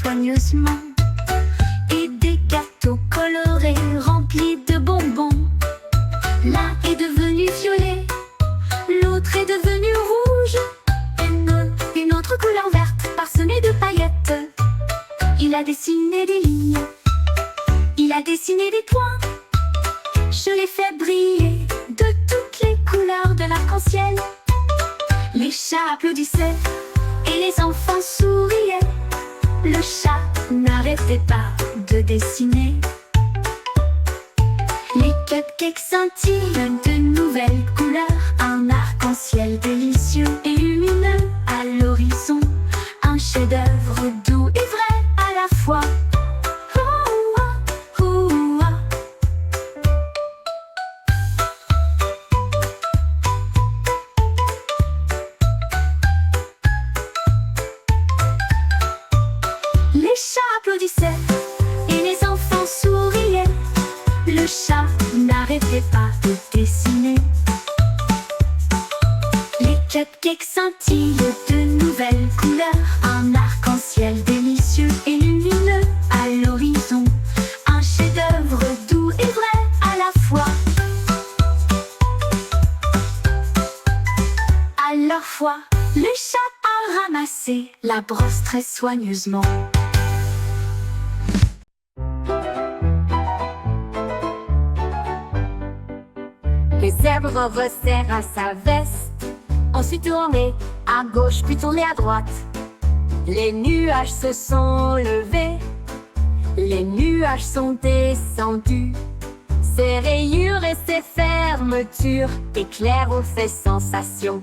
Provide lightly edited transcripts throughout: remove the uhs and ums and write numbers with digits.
soigneusement et des gâteaux colorés remplis de bonbons. L'un est devenu violet, l'autre est devenu rouge, une autre couleur verte parsemée de paillettes. Il a dessiné des lignes, il a dessiné des points. Je les fais briller de toutes les couleurs de l'arc-en-ciel. Les chats applaudissaient et les enfants souriaient. Le chat n'arrêtait pas de dessiner. Les cupcakes scintillent de nouvelles couleurs. Un arc-en-ciel délicieux et lumineux à l'horizon. Un chef-d'œuvre doux et vrai à la fois. Les chats applaudissaient et les enfants souriaient. Le chat n'arrêtait pas de dessiner. Les cupcakes scintillent de nouvelles couleurs. Un arc-en-ciel délicieux et lumineux à l'horizon. Un chef-d'œuvre doux et vrai à la fois. À leur fois, le chat a ramassé la brosse très soigneusement. Le zèbre resserra sa veste, ensuite tourné à gauche puis tourné à droite. Les nuages se sont levés, les nuages sont descendus. Ses rayures et ses fermetures éclairent ont fait sensation.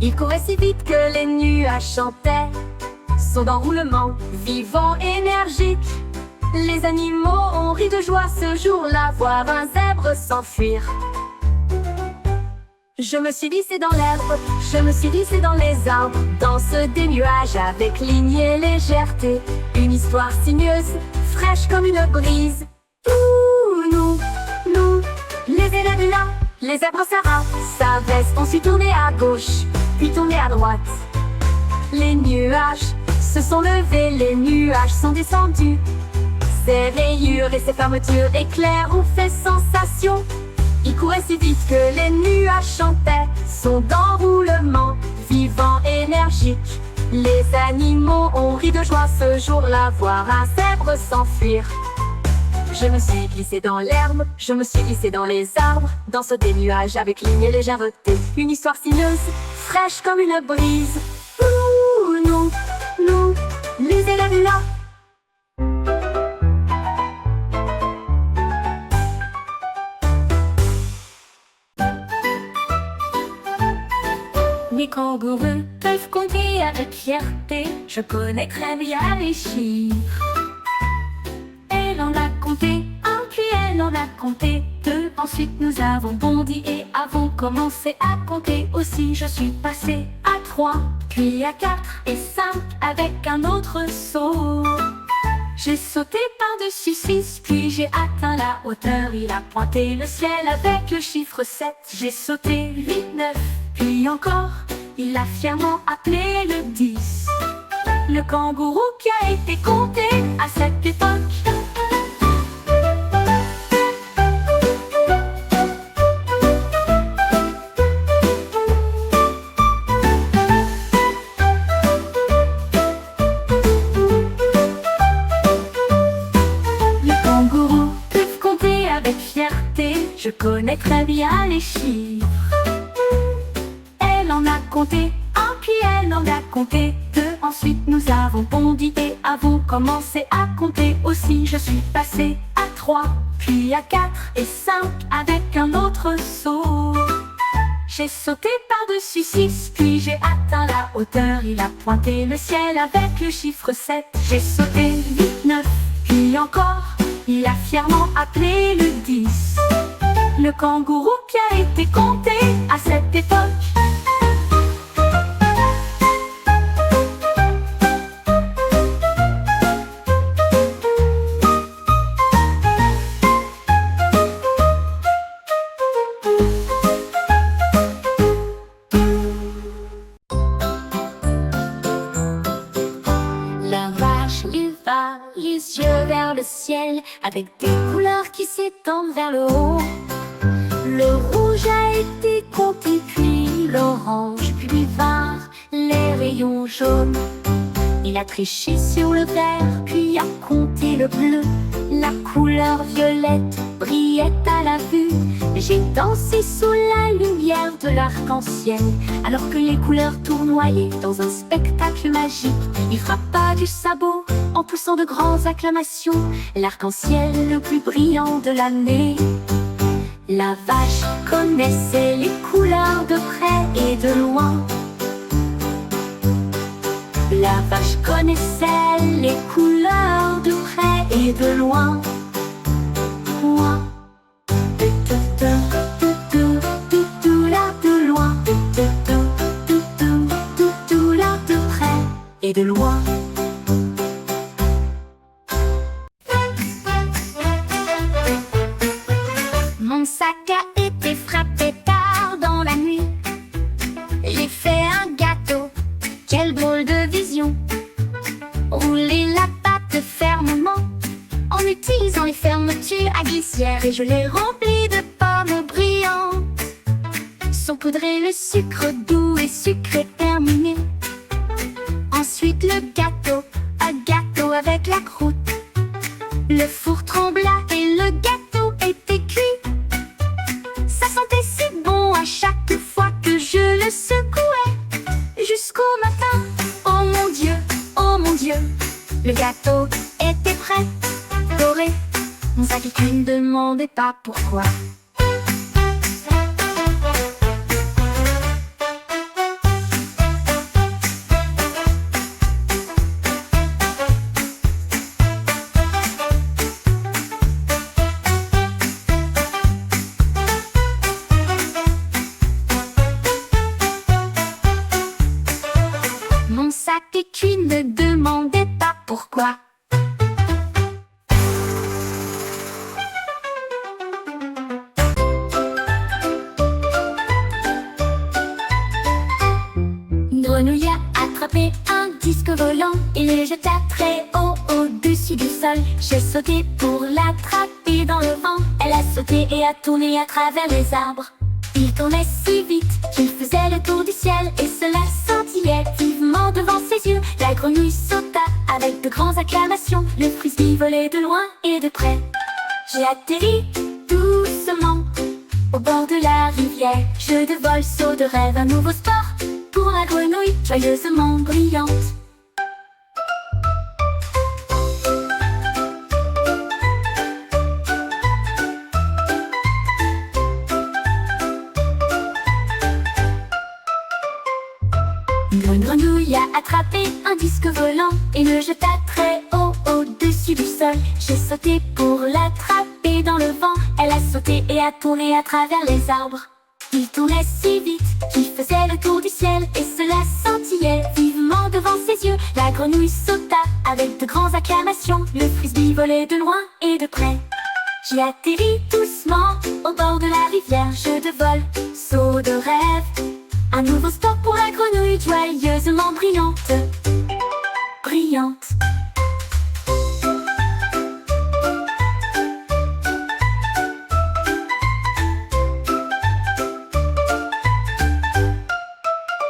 Il courait si vite que les nuages chantaient son enroulement vivant, énergique. Les animaux ont ri de joie ce jour-là, voir un zèbre s'enfuir. Je me suis glissé dans l'herbe, je me suis glissé dans les arbres, danse des nuages avec ligne et légèreté. Une histoire sinueuse, fraîche comme une brise. Nous, les élèves là, les zèbres Sarah, sa veste, on s'est tourné à gauche, puis tourné à droite. Les nuages se sont levés, les nuages sont descendus. Ses rayures et ses fermetures éclairs ont fait sensation. Il courait si vite que les nuages chantaient son enroulement vivant, énergique. Les animaux ont ri de joie ce jour-là, voir un zèbre s'enfuir. Je me suis glissé dans l'herbe, je me suis glissé dans les arbres, danse des nuages avec ligne et légèreté. Une histoire sinueuse, fraîche comme une brise. Nous, les élèves là. Les kangourous peuvent compter avec fierté. Je connais très bien les chiffres. Elle en a compté un, puis elle en a compté deux. Ensuite nous avons bondi et avons commencé à compter aussi. Je suis passé à 3, puis à 4 et 5 avec un autre saut. J'ai sauté par-dessus 6, puis j'ai atteint la hauteur. Il a pointé le ciel avec le chiffre 7. J'ai sauté 8, 9, puis encore. Il a fièrement appelé le 10. Le kangourou qui a été compté à cette époque. Le kangourou peut compter avec fierté. Je connais très bien les chiffres. Elle en a compté un, puis elle en a compté deux. Ensuite nous avons bondi et avons commencé à compter aussi. Je suis passé à 3, puis à 4 et 5 avec un autre saut. J'ai sauté par-dessus 6, puis j'ai atteint la hauteur. Il a pointé le ciel avec le chiffre 7. J'ai sauté 8, 9, puis encore. Il a fièrement appelé le 10. Le kangourou qui a été compté à cette époque. avec des couleurs qui s'étendent vers le haut. Le rouge a été compté, puis l'orange, puis vinrent les rayons jaunes. Il a triché sur le vert, puis a compté le bleu. La couleur violette brillait à la vue. J'ai dansé sous la lumière de l'arc-en-ciel, alors que les couleurs tournoyaient dans un spectacle magique. Il frappa du sabot en poussant de grandes acclamations, l'arc-en-ciel le plus brillant de l'année. La vache connaissait les couleurs de près et de loin. La vache connaissait les couleurs de près et de loin. Loin. Là de loin. Là de près et de loin. Mon sac a été frappé tard dans la nuit. J'ai fait un gâteau, quelle drôle de vision. Rouler la pâte fermement en utilisant les fermetures à glissière, et je l'ai rempli de pommes brillantes. Saupoudrer le sucre doux et sucré terminé. Ensuite le gâteau, un gâteau avec la croûte. Le four trembla et le gâteau était cuit. Ça sentait si bon à chaque fois que je le secouais, jusqu'au matin. Oh mon Dieu, le gâteau était prêt, doré. Mon sac à ne demandait pas pourquoi. Mon sac écu ne demandait pas pourquoi. Une grenouille a attrapé un disque volant et le jeta très haut au-dessus du sol. J'ai sauté pour l'attraper dans le vent. Elle a sauté et a tourné à travers les arbres. Il tournait si vite qu'il faisait le tour du ciel, et cela scintillait vivement devant ses yeux. La grenouille sauta avec de grandes acclamations. Le frisbee volait de loin et de près. J'ai atterri doucement au bord de la rivière. Jeu de vol, saut de rêve, un nouveau sport pour la grenouille joyeusement brillante. Une grenouille a attrapé un disque volant et le jeta très haut au-dessus du sol. J'ai sauté pour l'attraper dans le vent. Elle a sauté et a tourné à travers les arbres. Il tournait si vite qu'il faisait le tour du ciel, et cela scintillait vivement devant ses yeux. La grenouille sauta avec de grandes acclamations. Le frisbee volait de loin et de près. J'ai atterri doucement au bord de la rivière. Jeu de vol, saut de rêve, un nouveau sport pour la grenouille joyeusement brillante.